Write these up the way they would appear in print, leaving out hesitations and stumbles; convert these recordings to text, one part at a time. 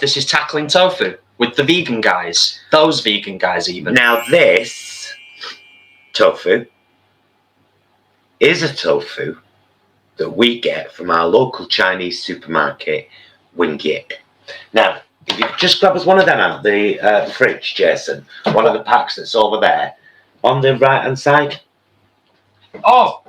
this is tackling tofu with the vegan guys. Those vegan guys even. Now this tofu is a tofu that we get from our local Chinese supermarket, Wingyip. Now, if you could just grab us one of them out the fridge, Jason, one of the packs that's over there, on the right-hand side. Oh,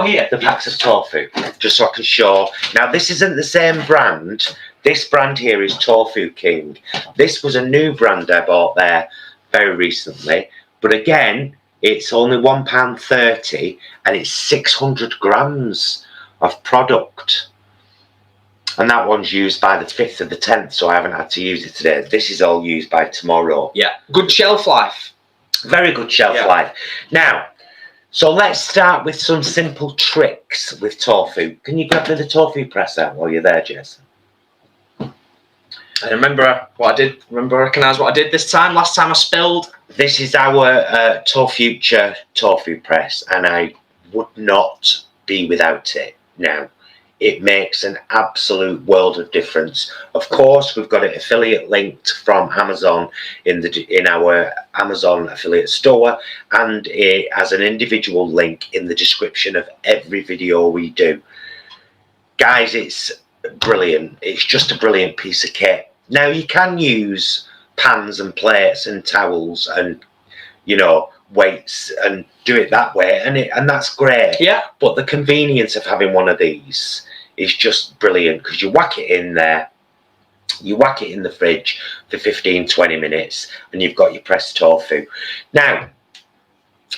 here. The packs of tofu, just so I can show. Now, this isn't the same brand. This brand here is Tofu King. This was a new brand I bought there very recently. But again, it's only £1.30 and it's 600 grams of product. And that one's used by the 5th of the 10th, so I haven't had to use it today. This is all used by tomorrow. Yeah, good shelf life. Very good shelf life. Now, so let's start with some simple tricks with tofu. Can you grab me the tofu press out while you're there, Jason? I remember what I did. Recognise what I did this time. Last time I spilled. This is our Future tofu press, and I would not be without it now. It makes an absolute world of difference. Of course, we've got it affiliate linked from Amazon in our Amazon affiliate store, and it has an individual link in the description of every video we do. Guys, it's brilliant. It's just a brilliant piece of kit. Now, you can use pans and plates and towels and, you know, weights and do it that way, and that's great. Yeah. But the convenience of having one of these is just brilliant, because you whack it in there, you whack it in the fridge for 15-20 minutes, and you've got your pressed tofu. Now,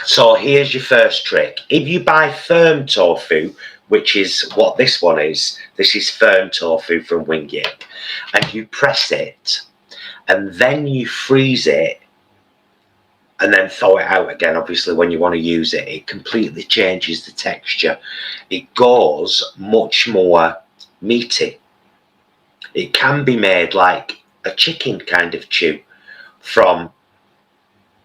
so here's your first trick. If you buy firm tofu, which is what this one is, this is firm tofu from Wingyip, and you press it, and then you freeze it, and then thaw it out again, obviously, when you want to use it. It completely changes the texture. It goes much more meaty. It can be made like a chicken kind of chew from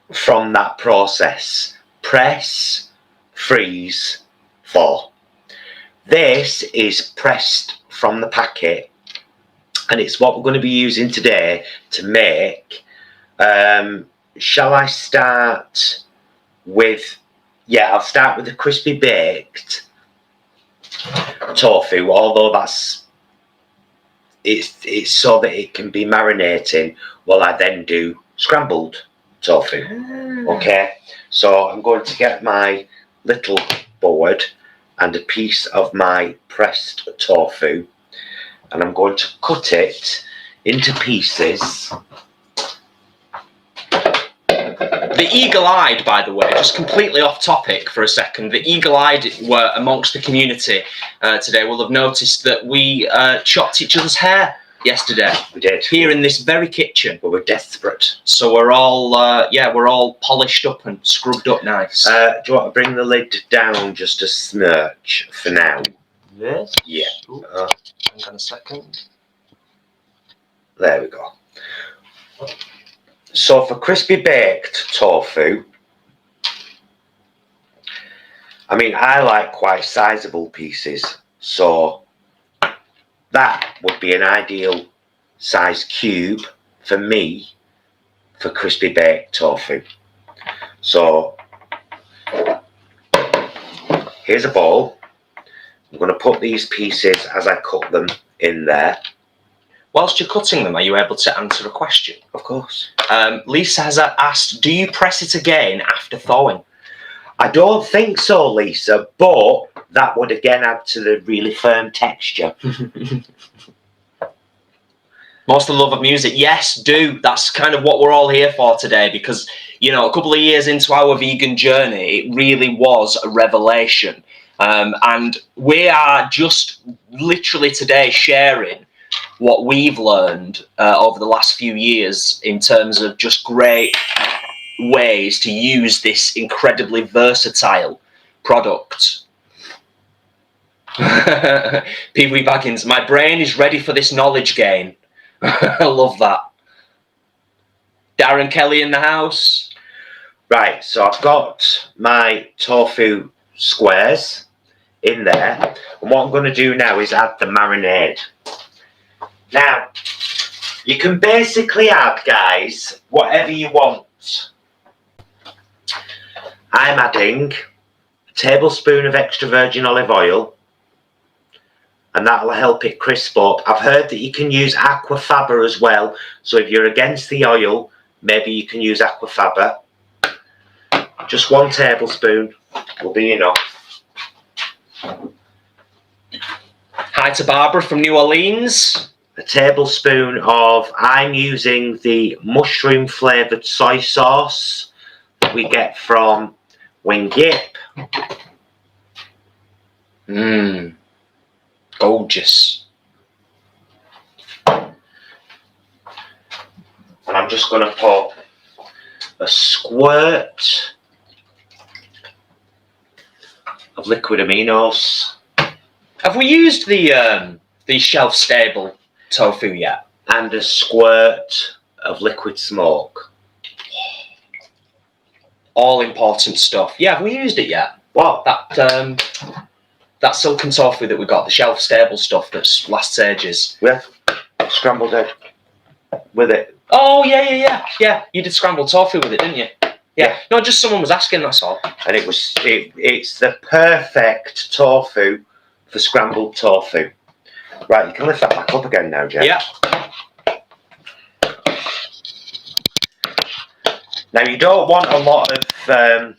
that process. Press, freeze, thaw. This is pressed from the packet, and it's what we're going to be using today to make shall I start with, yeah, I'll start with the crispy baked tofu, although it's so that it can be marinating while I then do scrambled tofu. Okay, so I'm going to get my little board and a piece of my pressed tofu, and I'm going to cut it into pieces. The eagle-eyed, by the way, just completely off topic for a second, the eagle-eyed were amongst the community today will have noticed that we chopped each other's hair yesterday. We did. Here in this very kitchen. We were desperate. So we're all, we're all polished up and scrubbed up nice. Do you want to bring the lid down just a smirch for now? This? Yeah. Hang on a second. There we go. So for crispy baked tofu, I mean, I like quite sizable pieces, so that would be an ideal size cube for me for crispy baked tofu. So here's a bowl. I'm going to put these pieces as I cut them in there. Whilst you're cutting them, are you able to answer a question? Of course. Lisa has asked, do you press it again after thawing? I don't think so, Lisa, but that would again add to the really firm texture. Most of the love of music. Yes, do. That's kind of what we're all here for today, because, you know, a couple of years into our vegan journey, it really was a revelation. And we are just literally today sharing what we've learned over the last few years in terms of just great ways to use this incredibly versatile product. PV Baggins, my brain is ready for this knowledge gain. I love that. Darren Kelly in the house. Right, so I've got my tofu squares in there, and what I'm going to do now is add the marinade. Now, You can basically add, guys, whatever you want. I'm adding a tablespoon of extra virgin olive oil, and that'll help it crisp up. I've heard that you can use aquafaba as well, so if you're against the oil, maybe you can use aquafaba. Just 1 tablespoon will be enough. Hi to Barbara from New Orleans. A tablespoon of, I'm using the mushroom flavoured soy sauce that we get from Wing Yip. Mmm. Gorgeous. And I'm just going to put a squirt of liquid aminos. Have we used the shelf-stable tofu yet? And a squirt of liquid smoke. All important stuff. Yeah, have we used it yet? What? That silken tofu that we got, the shelf-stable stuff that's lasts ages. With scrambled egg. With it. Oh, yeah. You did scrambled tofu with it, didn't you? Yeah. No, just someone was asking, that's all. And it's the perfect tofu for scrambled tofu. Right, you can lift that back up again now, Jeff. Yeah. Now, you don't want a lot of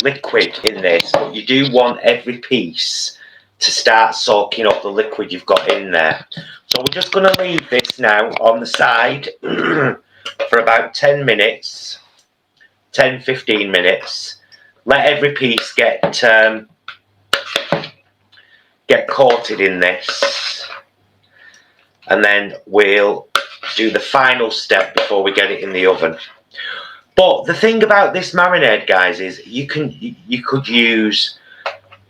liquid in this, but you do want every piece to start soaking up the liquid you've got in there. So we're just going to leave this now on the side for about 10 minutes, 10-15 minutes. Let every piece get coated in this, and then we'll do the final step before we get it in the oven. But the thing about this marinade, guys, is you could use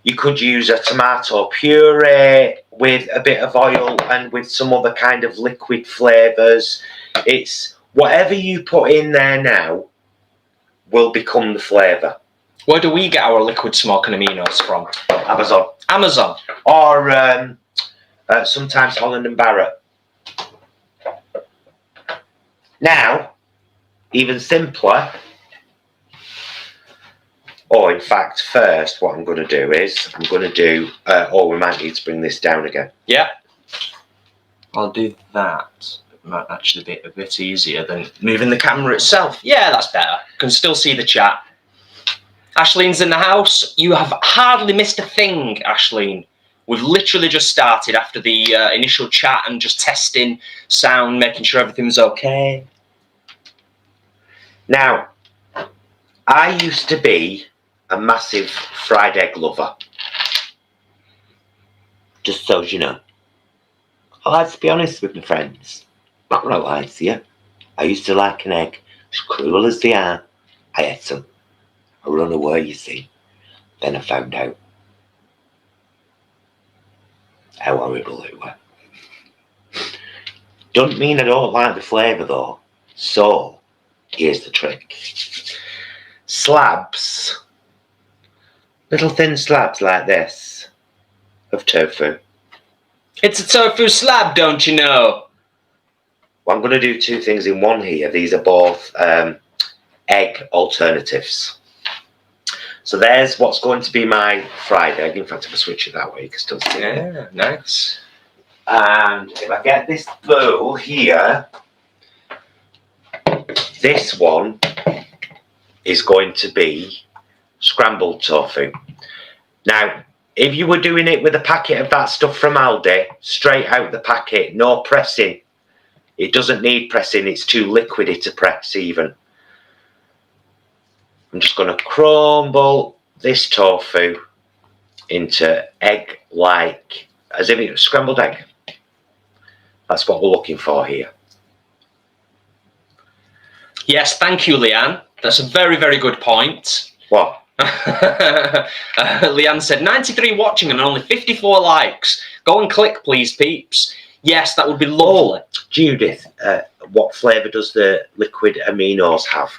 a tomato puree with a bit of oil and with some other kind of liquid flavours. It's whatever you put in there now will become the flavour. Where do we get our liquid smoke and aminos from? Amazon. Amazon. Or sometimes Holland and Barrett. Now, even simpler, or in fact, first, what I'm going to do is, I'm going to do, we might need to bring this down again. Yeah. I'll do that. It might actually be a bit easier than moving the camera itself. Yeah, that's better. Can still see the chat. Ashleen's in the house. You have hardly missed a thing, Ashleen. We've literally just started after the initial chat and just testing sound, making sure everything's okay. Now, I used to be a massive fried egg lover. Just so you know. I like to be honest with my friends. Not gonna lie to you. I used to like an egg. As cruel as they are, I ate them. I run away, you see. Then I found out how horrible they were. Don't mean I don't like the flavour though. So, here's the trick. Slabs. Little thin slabs like this of tofu. It's a tofu slab, don't you know? Well, I'm going to do 2 things in one here. These are both egg alternatives. So there's what's going to be my fried egg. In fact, if I switch it that way, you can still see it. Yeah, nice. And if I get this bowl here, this one is going to be scrambled tofu. Now, if you were doing it with a packet of that stuff from Aldi, straight out the packet, no pressing. It doesn't need pressing, it's too liquidy to press even. I'm just going to crumble this tofu into egg-like, as if it was scrambled egg. That's what we're looking for here. Yes, thank you, Leanne. That's a very, very good point. What? Leanne said 93 watching and only 54 likes. Go and click, please, peeps. Yes, that would be lovely. Judith, what flavour does the liquid aminos have?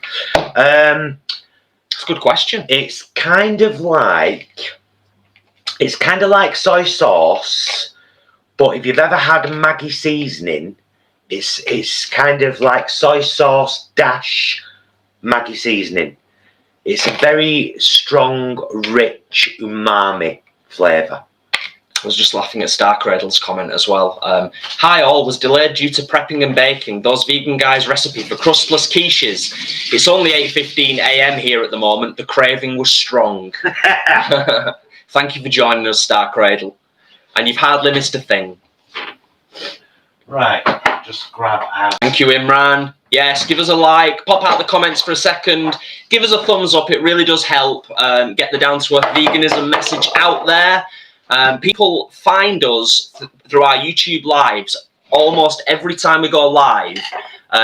It's a good question. It's kind of like soy sauce, but if you've ever had Maggi seasoning, It's kind of like soy sauce dash Maggi seasoning. It's a very strong, rich umami flavour. I was just laughing at Starcradle's comment as well. Hi all, was delayed due to prepping and baking. Those vegan guys' recipe for crustless quiches. It's only 8:15 AM here at the moment. The craving was strong. Thank you for joining us, Starcradle. And you've hardly missed a thing. Right, just grab out. Thank you, Imran. Yes, give us a like, pop out the comments for a second, give us a thumbs up. It really does help get the down to earth veganism message out there. People find us through our YouTube lives almost every time we go live.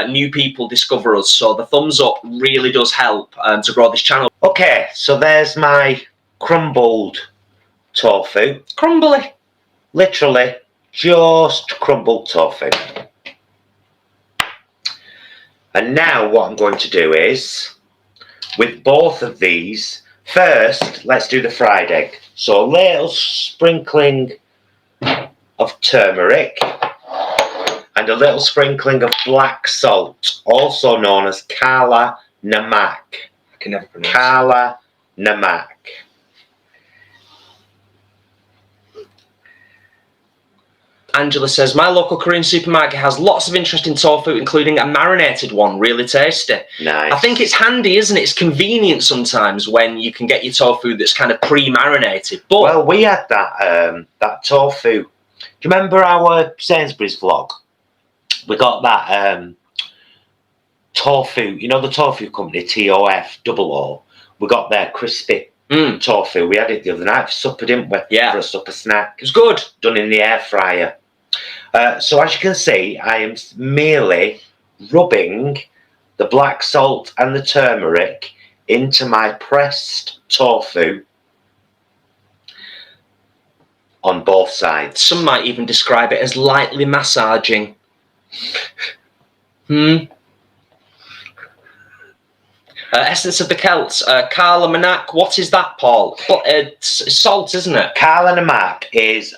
New people discover us, so the thumbs up really does help to grow this channel. Okay, so there's my crumbled tofu. Crumbly. Literally just crumbled tofu. And now what I'm going to do is, with both of these, first let's do the fried egg. So a little sprinkling of turmeric and a little sprinkling of black salt, also known as kala namak. I can never pronounce Kala namak. Angela says, my local Korean supermarket has lots of interesting tofu, including a marinated one, really tasty. Nice. I think it's handy, isn't it? It's convenient sometimes when you can get your tofu that's kind of pre-marinated. But well, we had that tofu. Do you remember our Sainsbury's vlog? We got that tofu, you know the tofu company, TOF. We got their crispy tofu. We had it the other night for supper, didn't we? Yeah. For a supper snack. It was good. Done in the air fryer. So as you can see, I am merely rubbing the black salt and the turmeric into my pressed tofu on both sides. Some might even describe it as lightly massaging. Essence of the Celts, Carla Manak. What is that, Paul? It's salt, isn't it? Kala namak is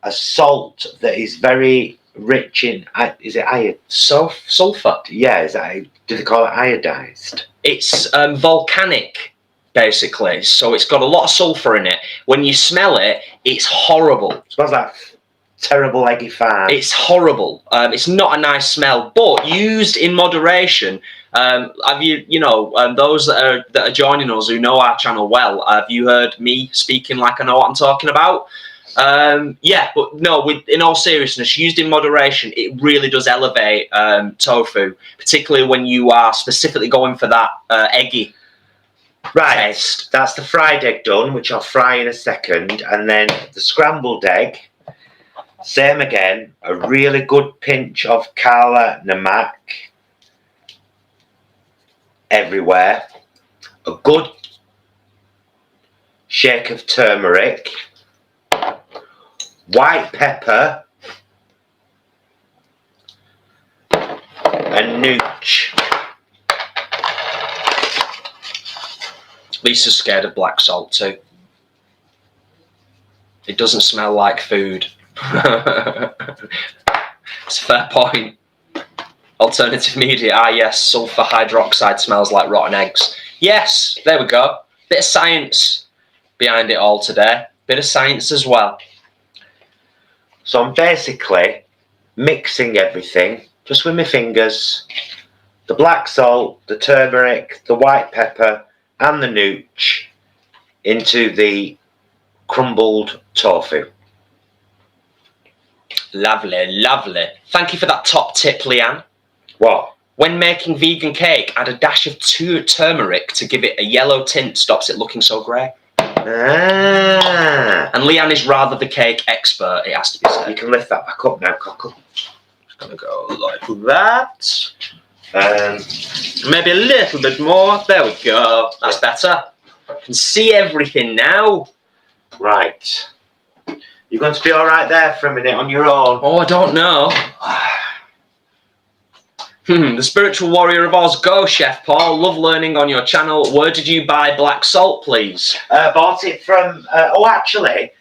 a salt that is very rich in, is it iodine? Sulfur. Yeah, do they call it iodized? It's volcanic, basically. So it's got a lot of sulfur in it. When you smell it, it's horrible. It smells like terrible eggy fart. It's horrible. It's not a nice smell, but used in moderation. Have you, those that are joining us who know our channel well, have you heard me speaking like I know what I'm talking about? Yeah, but no, in all seriousness, used in moderation, it really does elevate tofu, particularly when you are specifically going for that eggy taste. That's the fried egg done, which I'll fry in a second, and then the scrambled egg, same again, a really good pinch of kala namak everywhere, a good shake of turmeric, white pepper, and nooch. Lisa's scared of black salt too. It doesn't smell like food. It's a fair point. Alternative media. Ah, yes, sulfur hydroxide smells like rotten eggs. Yes, there we go. Bit of science behind it all today. Bit of science as well. So I'm basically mixing everything just with my fingers. The black salt, the turmeric, the white pepper, and the nooch into the crumbled tofu. Lovely, lovely. Thank you for that top tip, Leanne. What? When making vegan cake, add a dash of turmeric to give it a yellow tint, stops it looking so grey. Ah. And Leanne is rather the cake expert, it has to be said. You can lift that back up now, Cockle. Just gonna go like that. Maybe a little bit more. There we go. That's better. I can see everything now. Right. You're going to be all right there for a minute on your own. Oh, I don't know. The spiritual warrior of Oz. Go, Chef Paul. Love learning on your channel. Where did you buy black salt, please? Bought it from. Oh, actually.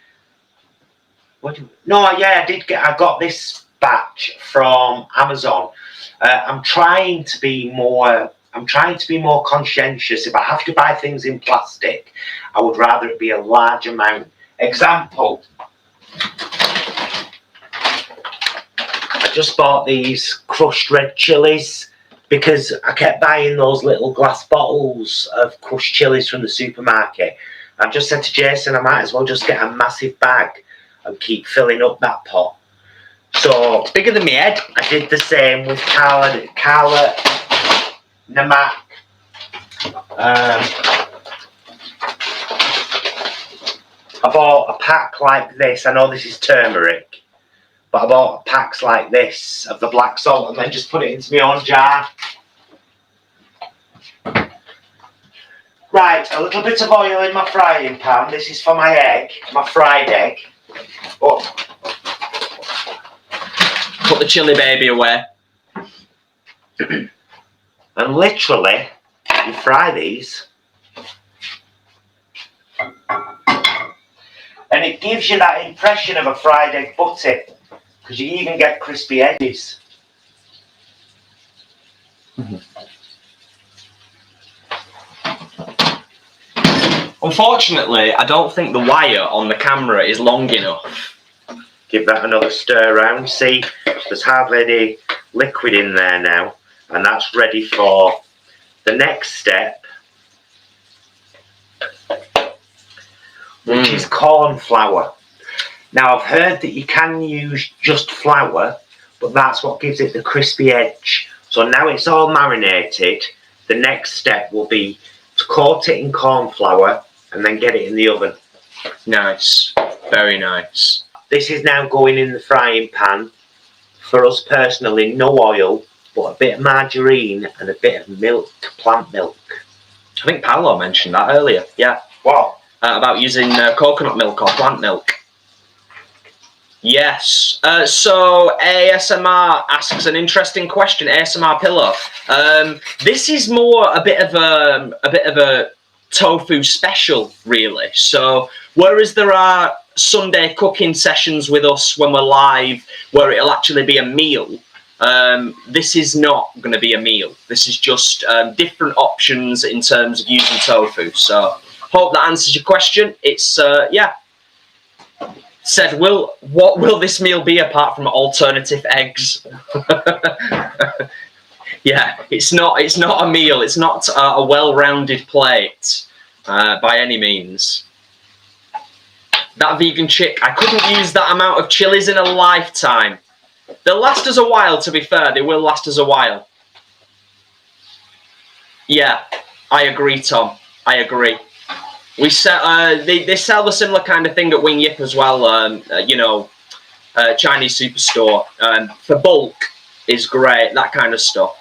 I got this batch from Amazon. I'm trying to be more conscientious. If I have to buy things in plastic, I would rather it be a large amount. Example, I just bought these crushed red chilies because I kept buying those little glass bottles of crushed chilies from the supermarket. I've just said to Jason, I might as well just get a massive bag and keep filling up that pot. So It's bigger than my head. I did the same with Carla Namak. I bought a pack like this. I know this is turmeric, but I bought packs like this of the black salt and then just put it into my own jar. Right, a little bit of oil in my frying pan. This is for my egg, my fried egg. Oh. Put the chili baby away. And literally, you fry these. And it gives you that impression of a fried egg butty, because you even get crispy edges. Unfortunately, I don't think the wire on the camera is long enough. Give that another stir around. See, there's hardly any liquid in there now, and that's ready for the next step, which is corn flour. Now, I've heard that you can use just flour, but that's what gives it the crispy edge. So now it's all marinated, the next step will be to coat it in corn flour and then get it in the oven. Nice. Very nice. This is now going in the frying pan. For us personally, no oil, but a bit of margarine and a bit of milk, plant milk. I think Paolo mentioned that earlier. Yeah. What? About using coconut milk or plant milk. Yes. So ASMR asks an interesting question. ASMR Pillow. This is more a bit of a tofu special, really. So whereas there are Sunday cooking sessions with us when we're live, where it'll actually be a meal, this is not going to be a meal. This is just different options in terms of using tofu. So hope that answers your question. It's yeah. Said, what will this meal be apart from alternative eggs? Yeah, it's not a meal. It's not a well-rounded plate by any means. That vegan chick, I couldn't use that amount of chilies in a lifetime. They'll last us a while, to be fair. They will last us a while. Yeah, I agree, Tom. I agree. We sell, they sell the similar kind of thing at Wing Yip as well, you know, Chinese superstore. For bulk is great, that kind of stuff.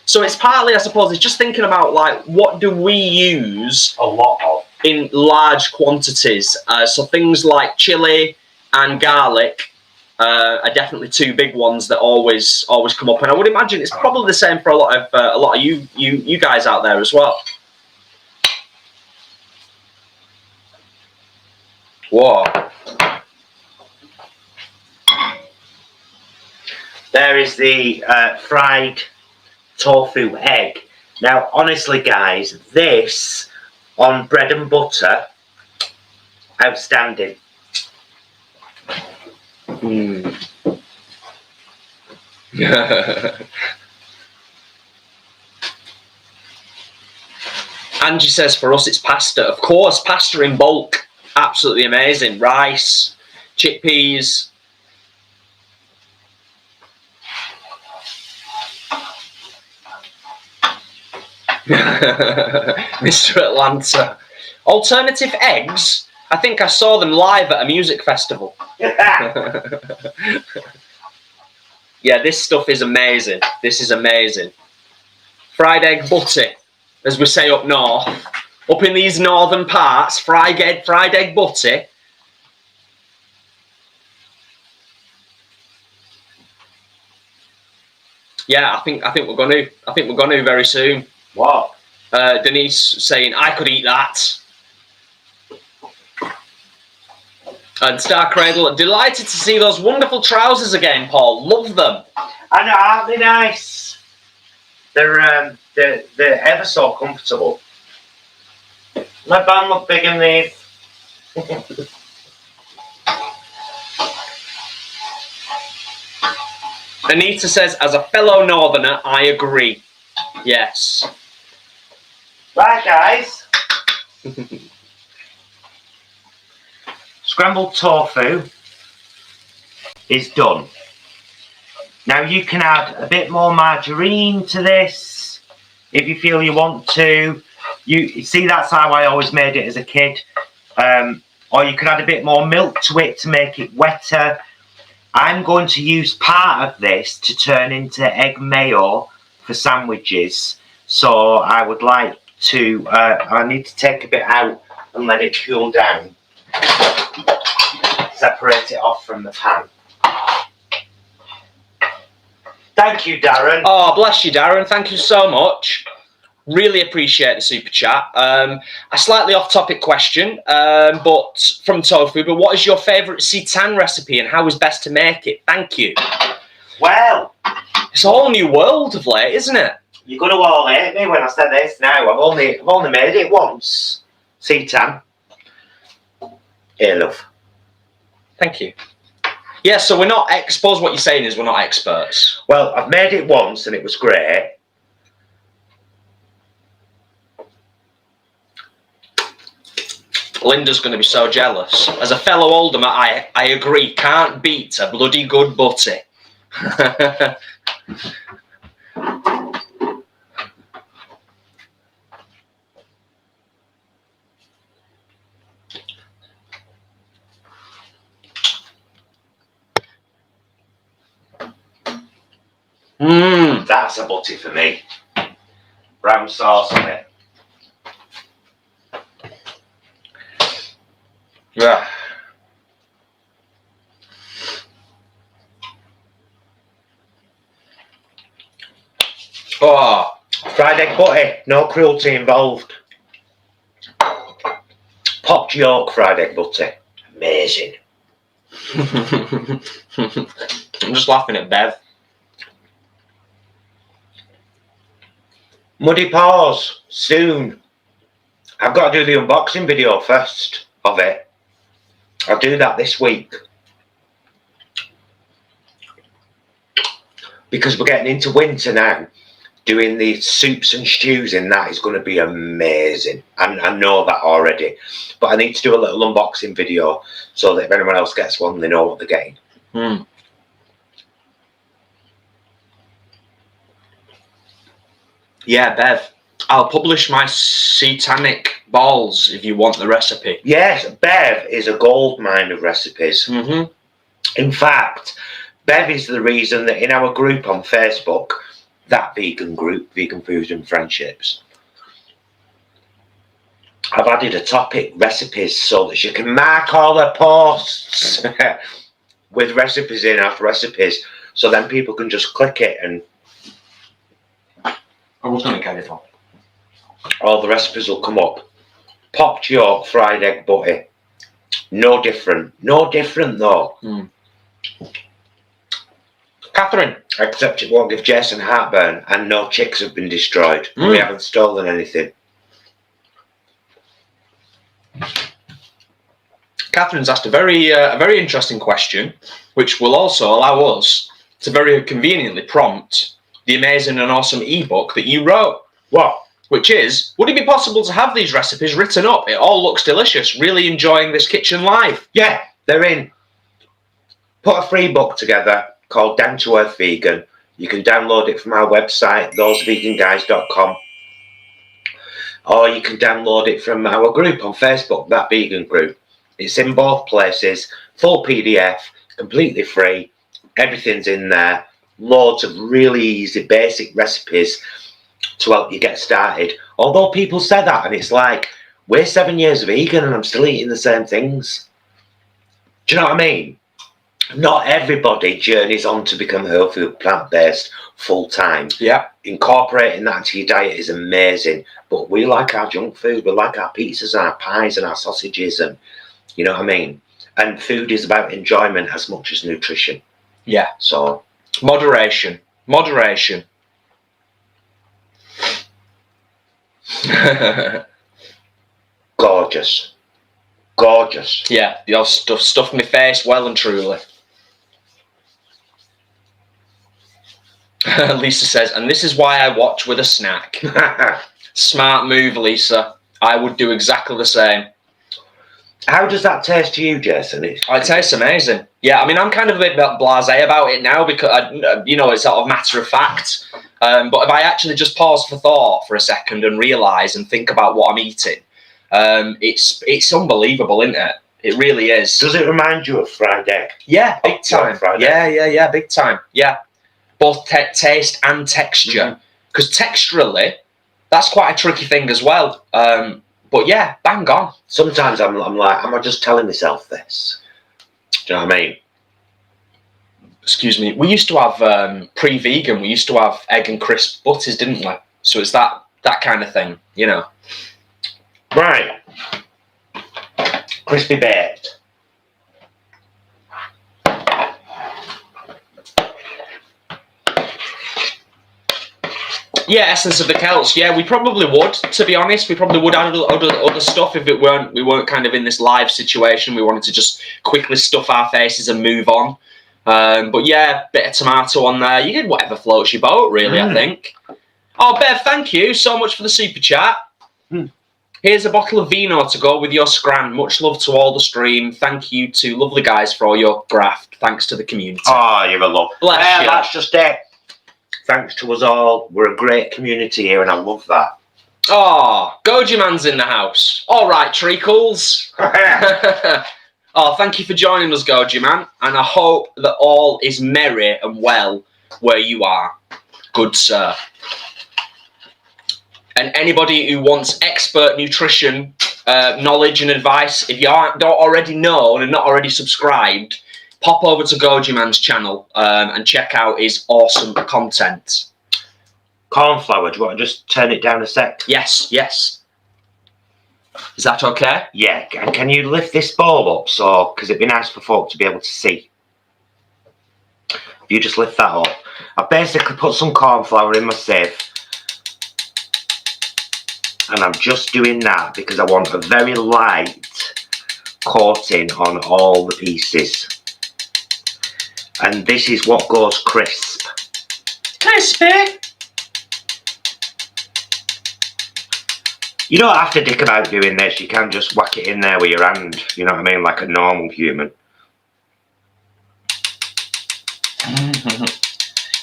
So it's partly, I suppose, it's just thinking about, like, what do we use A lot of. in large quantities? So things like chili and garlic are definitely two big ones that always come up. And I would imagine it's probably the same for a lot of you guys out there as well. Whoa. There is the fried tofu egg. Now, honestly, guys, this on bread and butter, outstanding. Angie says for us it's pasta. Of course, pasta in bulk. Absolutely amazing. Rice, chickpeas. Mr. Atlanta. Alternative eggs? I think I saw them live at a music festival. Yeah, this stuff is amazing. This is amazing. Fried egg butty, as we say up north. Up in these northern parts, fried egg butty. Yeah, I think we're gonna very soon. What? Denise saying I could eat that. And Star Cradle, delighted to see those wonderful trousers again, Paul. Love them. I know, aren't they nice? They're ever so comfortable. My bum look big in these. Anita says, as a fellow northerner, I agree. Yes. Right, guys. Scrambled tofu is done. Now you can add a bit more margarine to this if you feel you want to. You see, that's how I always made it as a kid. Or you can add a bit more milk to it to make it wetter. I'm going to use part of this to turn into egg mayo for sandwiches. So I would like to, I need to take a bit out and let it cool down. Separate it off from the pan. Thank you, Darren. Oh, bless you, Darren. Thank you so much. Really appreciate the super chat. A slightly off-topic question, but from Tofu. But what is your favourite seitan recipe, and how is best to make it? Thank you. Well, it's a whole new world of late, isn't it? You're gonna all hate me when I say this. Now I've only made it once. Seitan. Here, love. Thank you. Yeah, so we're not. Suppose what you're saying is we're not experts. Well, I've made it once and it was great. Linda's going to be so jealous. As a fellow Oldham, I agree. Can't beat a bloody good butty. That's a butty for me. Brown sauce on it. Yeah. Oh, fried egg butty, no cruelty involved. Popped yolk fried egg butty, amazing. I'm just laughing at Bev. Muddy paws, soon. I've got to do the unboxing video first of it. I'll do that this week. Because we're getting into winter now. Doing the soups and stews in that is going to be amazing. I know that already. But I need to do a little unboxing video so that if anyone else gets one, they know what they're getting. Yeah, Bev. I'll publish my satanic balls if you want the recipe. Yes, Bev is a gold mine of recipes. In fact, Bev is the reason that in our group on Facebook, that vegan group, Vegan Foods and Friendships, I've added a topic, recipes, so that you can mark all the posts with recipes in after recipes, so then people can just click it and I was going to get it on. All the recipes will come up. Popped yolk, fried egg butty. No different. No different though. Catherine. Except it won't give Jason heartburn and no chicks have been destroyed. We haven't stolen anything. Catherine's asked a very interesting question, which will also allow us to very conveniently prompt the amazing and awesome ebook that you wrote. What? Which is, would it be possible to have these recipes written up? It all looks delicious. Really enjoying this kitchen life. Yeah, they're in. Put a free book together called Down to Earth Vegan. You can download it from our website, thoseveganguys.com. Or you can download it from our group on Facebook, That Vegan Group. It's in both places, full PDF, completely free. Everything's in there. Loads of really easy, basic recipes to help you get started. Although people say that, and it's like, we're 7 years vegan and I'm still eating the same things. Do you know what I mean? Not everybody journeys on to become whole food, plant-based, full-time. Yeah. Incorporating that into your diet is amazing. But we like our junk food. We like our pizzas and our pies and our sausages and, you know what I mean? And food is about enjoyment as much as nutrition. Yeah. So moderation. gorgeous. Yeah, you've stuffed my face well and truly. Lisa says, and this is why I watch with a snack. Smart move, Lisa. I would do exactly the same. How does that taste to you, Jason? It tastes amazing. Yeah, I mean, I'm kind of a bit blasé about it now because, it's sort of matter of fact. But if I actually just pause for thought for a second and realise and think about what I'm eating, it's unbelievable, isn't it? It really is. Does it remind you of fried egg? Yeah, big time. Yeah, big time. Yeah, both taste and texture. Because texturally, that's quite a tricky thing as well. But yeah, bang on. Sometimes I'm like, am I just telling myself this? Do you know what I mean? Excuse me. We used to have pre-vegan. We used to have egg and crisp butties, didn't we? So it's that kind of thing, you know. Right. Crispy baked. Yeah, essence of the Celts. Yeah, we probably would. To be honest, we probably would add other stuff if we weren't kind of in this live situation. We wanted to just quickly stuff our faces and move on. But yeah, bit of tomato on there. You get whatever floats your boat, really. I think. Oh, Bev, thank you so much for the super chat. Here's a bottle of vino to go with your scran. Much love to all the stream. Thank you to lovely guys for all your graft. Thanks to the community. Oh, you're a love. Bless you. That's just it. Thanks to us all. We're a great community here, and I love that. Oh, Goji Man's in the house. All right, treacles. Oh, thank you for joining us, Goji Man. And I hope that all is merry and well where you are. Good sir. And anybody who wants expert nutrition knowledge and advice, if you don't already know and are not already subscribed, pop over to Goji Man's channel and check out his awesome content. Corn flour, do you want to just turn it down a sec? Yes. Is that okay? Yeah, and can you lift this bowl up because it'd be nice for folk to be able to see. If you just lift that up. I've basically put some corn flour in my sieve. And I'm just doing that because I want a very light coating on all the pieces. And this is what goes crisp. Crispy? You don't have to dick about doing this. You can just whack it in there with your hand. You know what I mean? Like a normal human.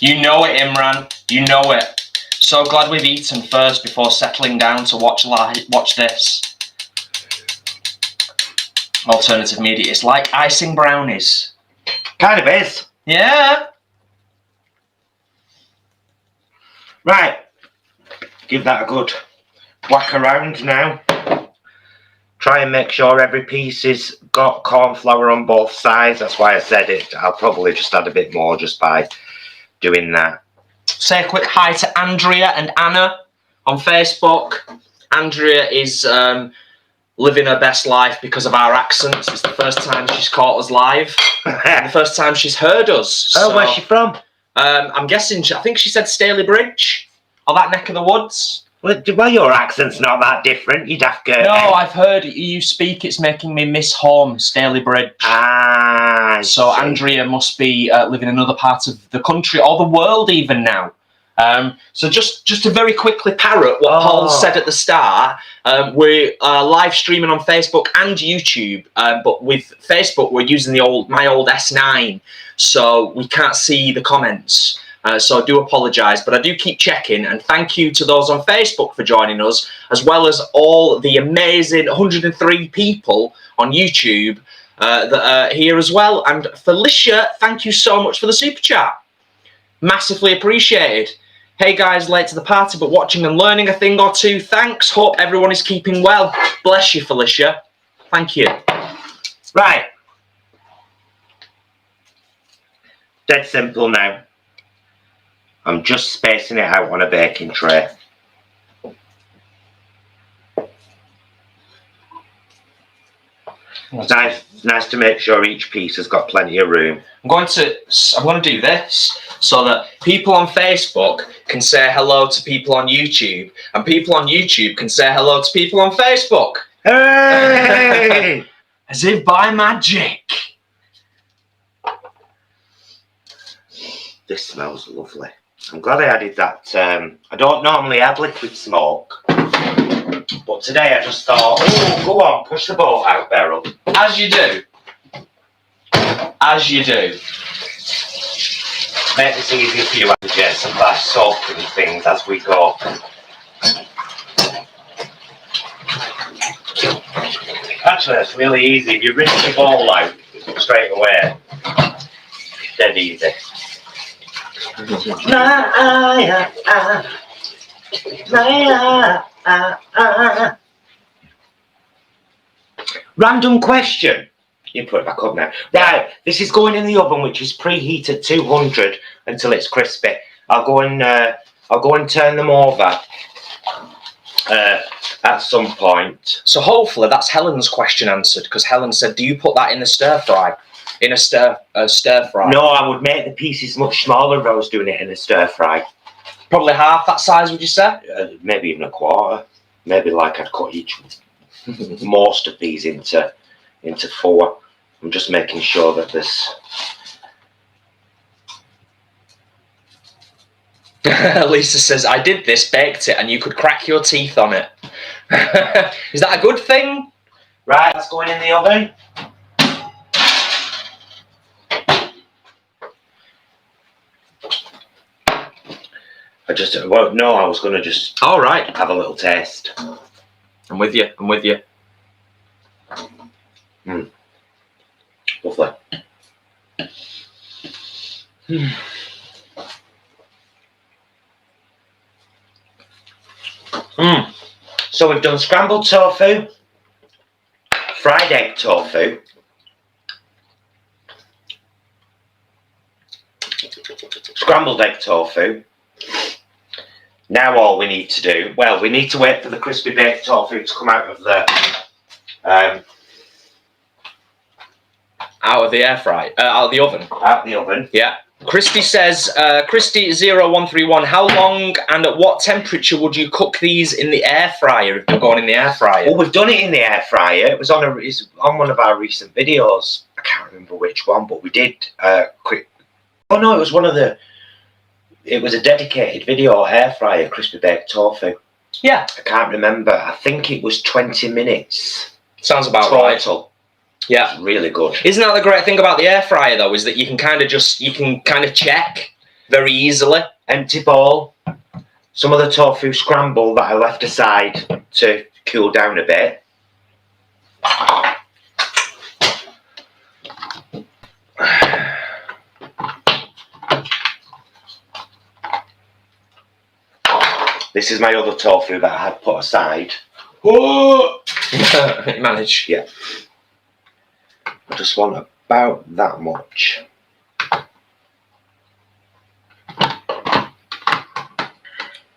You know it, Imran. You know it. So glad we've eaten first before settling down to watch this. Alternative media. It's like icing brownies. Kind of is. Yeah. Right. Give that a good whack around now. Try and make sure every piece has got corn flour on both sides. That's why I said it. I'll probably just add a bit more just by doing that. Say a quick hi to Andrea and Anna on Facebook. Andrea is living her best life because of our accents. It's the first time she's caught us live. And the first time she's heard us. Oh, where's she from? I'm guessing, I think she said Staley Bridge, or that neck of the woods. Well, your accent's not that different, you daft girl. No, I've heard you speak. It's making me miss home, Staley Bridge. Ah, so Andrea must be living in another part of the country or the world even now. So just to very quickly parrot what Paul said at the start, we're live streaming on Facebook and YouTube, but with Facebook we're using my old S9, so we can't see the comments. So I do apologise, but I do keep checking, and thank you to those on Facebook for joining us, as well as all the amazing 103 people on YouTube that are here as well. And Felicia, thank you so much for the super chat. Massively appreciated. Hey guys, late to the party, but watching and learning a thing or two. Thanks. Hope everyone is keeping well. Bless you, Felicia. Thank you. Right. Dead simple now. I'm just spacing it out on a baking tray. Nice to make sure each piece has got plenty of room. I'm going to do this so that people on Facebook can say hello to people on YouTube, and people on YouTube can say hello to people on Facebook. Hey! As if by magic. This smells lovely. I'm glad I added that. I don't normally add liquid smoke, but today I just thought, oh, go on, push the boat out, Beryl. As you do. As you do. Make this easier for you, Jason, by soaking things as we go. Actually, that's really easy. If you rinse the bowl out straight away, dead easy. Random question. You put it back up now. Right, this is going in the oven, which is preheated 200 until it's crispy. I'll go and turn them over at some point. So hopefully that's Helen's question answered, because Helen said, "Do you put that in the stir fry?" In a stir fry. No, I would make the pieces much smaller if I was doing it in a stir fry. Probably half that size, would you say? Maybe even a quarter. Maybe like I'd cut most of these into 4. I'm just making sure that there's. Lisa says, "I did this, baked it, and you could crack your teeth on it." Is that a good thing? Right, that's going in the oven. I was going to just all right, have a little taste. I'm with you. Lovely. So we've done scrambled tofu, fried egg tofu, scrambled egg tofu. Now all we need to do, well, we need to wait for the crispy baked tofu to come out of the out of the air fry, out of the oven. Out of the oven. Yeah. Christy says, Christy0131, how long and at what temperature would you cook these in the air fryer if they're going in the air fryer? Well, we've done it in the air fryer. It was on one of our recent videos. I can't remember which one, but we did quick. Oh no, it was one of the. It was a dedicated video air fryer, crispy baked tofu. Yeah. I can't remember. I think it was 20 minutes. Sounds about total. Right. Yeah. It's really good. Isn't that the great thing about the air fryer though, is that you can kind of check very easily. Empty bowl. Some of the tofu scramble that I left aside to cool down a bit. This is my other tofu that I had put aside. Oh! You manage. Yeah. I just want about that much.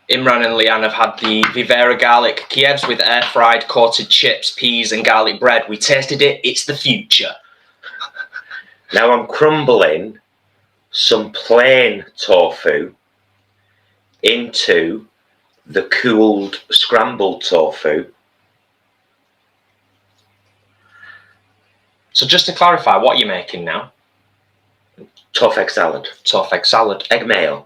Imran and Leanne have had the Vivera garlic Kievs with air fried coated chips, peas and garlic bread. We tasted it. It's the future. Now I'm crumbling some plain tofu into the cooled scrambled tofu. So just to clarify, what you're making now? Tofu salad. Tofu salad. Egg mayo.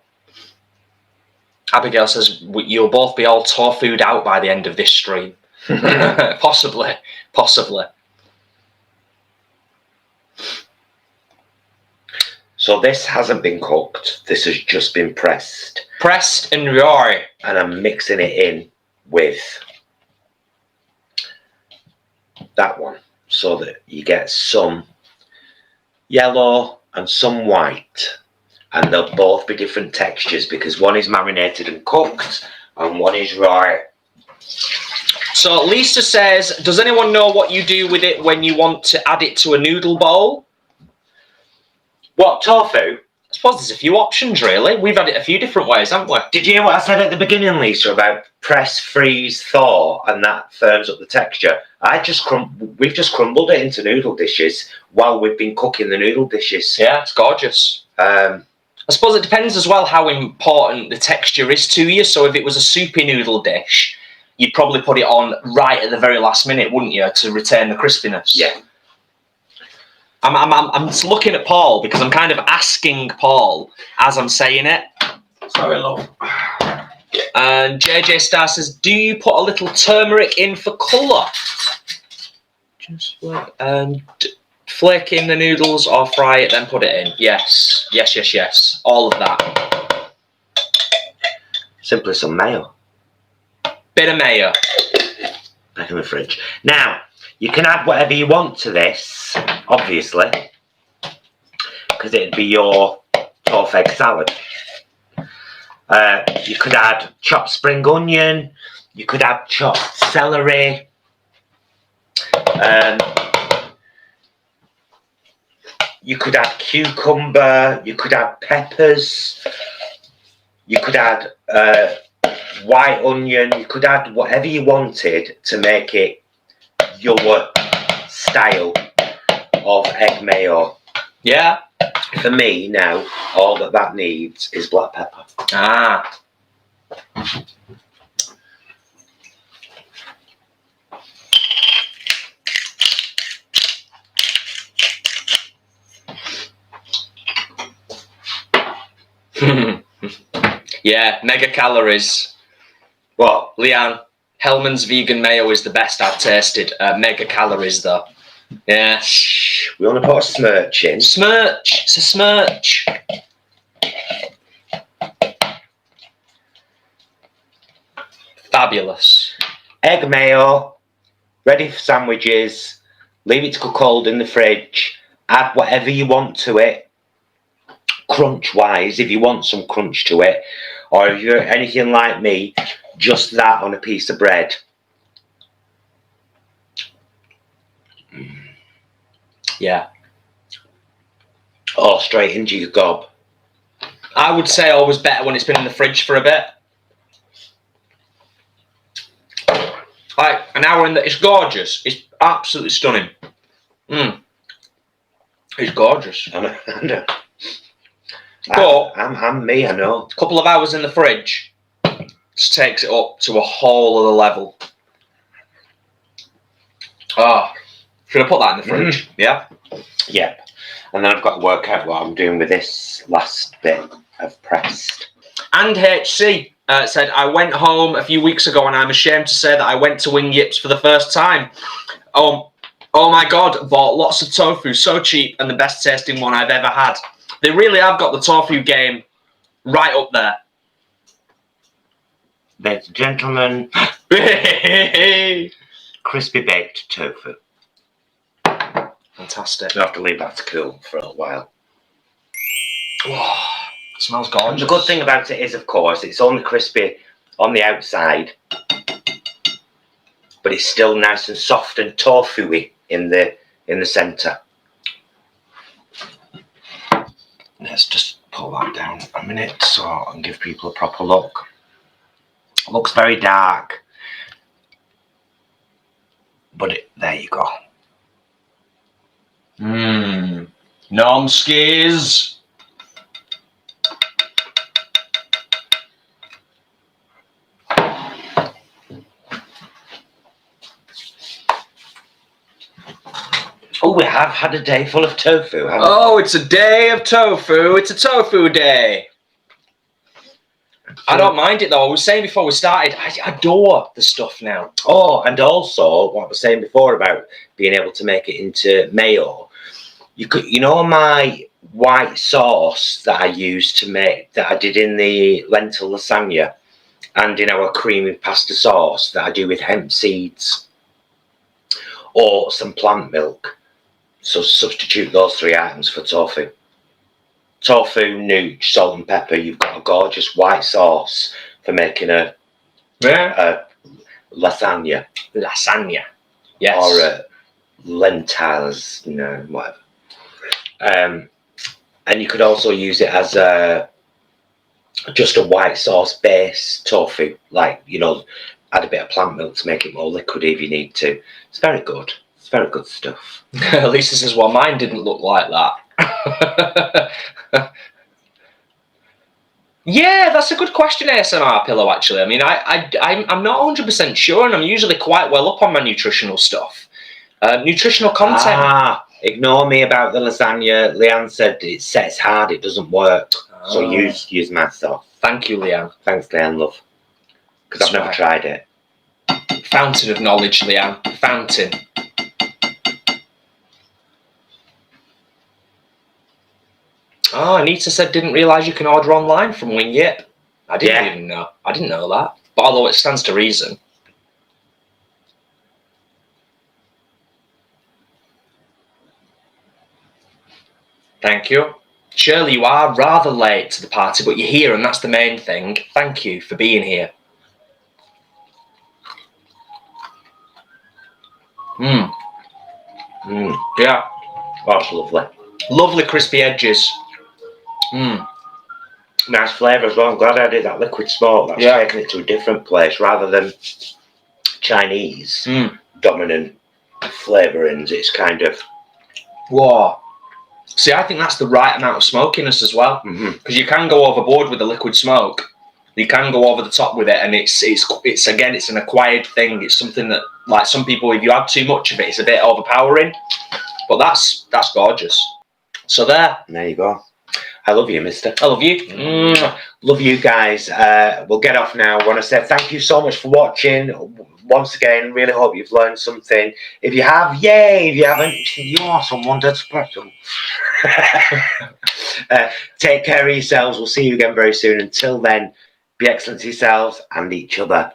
Abigail says you'll both be all tofu'd out by the end of this stream. Possibly. So this hasn't been cooked. This has just been pressed. Pressed and raw. And I'm mixing it in with that one so that you get some yellow and some white. And they'll both be different textures because one is marinated and cooked and one is raw. So Lisa says, does anyone know what you do with it when you want to add it to a noodle bowl? What, tofu? suppose there's a few options, really. We've had it a few different ways, haven't we? Did you hear what I said at the beginning, Lisa, about press, freeze, thaw, and that firms up the texture? We've just crumbled it into noodle dishes while we've been cooking the noodle dishes. Yeah, it's gorgeous. I suppose it depends as well how important the texture is to you. So if it was a soupy noodle dish, you'd probably put it on right at the very last minute, wouldn't you, to retain the crispiness? Yeah. I'm just looking at Paul because I'm kind of asking Paul as I'm saying it. Sorry, love. And JJ Star says, do you put a little turmeric in for colour? Just like, and flake in the noodles or fry it, then put it in. Yes. Yes, yes, yes. All of that. Simply some mayo. Bit of mayo. Back in the fridge. Now, you can add whatever you want to this, obviously, because it'd be your tofu egg salad. You could add chopped spring onion, you could add chopped celery, you could add cucumber, you could add peppers, you could add white onion, you could add whatever you wanted to make it your style of egg mayo. Yeah. For me now, all that needs is black pepper. Ah. Yeah, mega calories. What? Leanne, Hellman's vegan mayo is the best I've tasted. Mega calories though. Yeah. We want to put a smirch in. Smirch. It's a smirch. Fabulous. Egg mayo, ready for sandwiches. Leave it to cook cold in the fridge. Add whatever you want to it. Crunch wise, if you want some crunch to it, or if you're anything like me, just that on a piece of bread. Yeah. Or straight into your gob. I would say always better when it's been in the fridge for a bit. Like an hour in the, it's gorgeous. It's absolutely stunning. It's gorgeous. I know. But I'm me, I know. a couple of hours in the fridge just takes it up to a whole other level. Oh, should I put that in the fridge? Yeah. Yep. And then I've got to work out what I'm doing with this last bit of pressed. And HC said, I went home a few weeks ago and I'm ashamed to say that I went to Wing Yips for the first time. Oh my God, bought lots of tofu, so cheap and the best tasting one I've ever had. They really have got the tofu game right up there. Ladies and gentlemen, crispy baked tofu. Fantastic. You have to leave that to cool for a little while. Oh, it smells gorgeous. And the good thing about it is, of course, it's only crispy on the outside, but it's still nice and soft and tofu-y in the centre. Let's just pull that down a minute so I can give people a proper look. It looks very dark, but there you go. Nomskis. Oh, we have had a day full of tofu, haven't we? Oh, it's a day of tofu. It's a tofu day. I don't mind it though. I was saying before we started, I adore the stuff now. Oh, and also what I was saying before about being able to make it into mayo. You know my white sauce that I used to make, that I did in the lentil lasagna and in our creamy pasta sauce that I do with hemp seeds or some plant milk. So substitute those three items for tofu. Tofu, nooch, salt and pepper. You've got a gorgeous white sauce for making a lasagna. Lasagna. Yes. Or a lentils, whatever. And you could also use it as just a white sauce base tofu, like, you know, add a bit of plant milk to make it more liquid if you need to. It's very good. It's very good stuff. Lisa says, well, mine didn't look like that. Yeah, that's a good question, ASMR Pillow, actually. I mean, I'm not 100% sure, and I'm usually quite well up on my nutritional stuff. Nutritional content. Ignore me about the lasagna. Leanne said it sets hard, it doesn't work. So use my stuff. Thank you, Leanne. Thanks, Leanne, love. Because I've never tried it. Fountain of knowledge, Leanne. Fountain. Oh, Anita said, didn't realise you can order online from Wing Yip. I didn't even know. I didn't know that. But although it stands to reason. Thank you. Shirley, you are rather late to the party, but you're here, and that's the main thing. Thank you for being here. Yeah. That's lovely. Lovely crispy edges. Nice flavour as well. I'm glad I did that liquid smoke. That's taking it to a different place rather than Chinese dominant flavourings. It's kind of... Whoa. See, I think that's the right amount of smokiness as well. Because you can go overboard with the liquid smoke. You can go over the top with it, and it's again, it's an acquired thing. It's something that, like, some people, if you add too much of it, it's a bit overpowering. But that's gorgeous. So there you go. I love you, mister. I love you. Love you guys. We'll get off now. I want to say thank you so much for watching. Once again, really hope you've learned something. If you have, yay. If you haven't, you are someone that's special. Take care of yourselves. We'll see you again very soon. Until then, be excellent to yourselves and each other.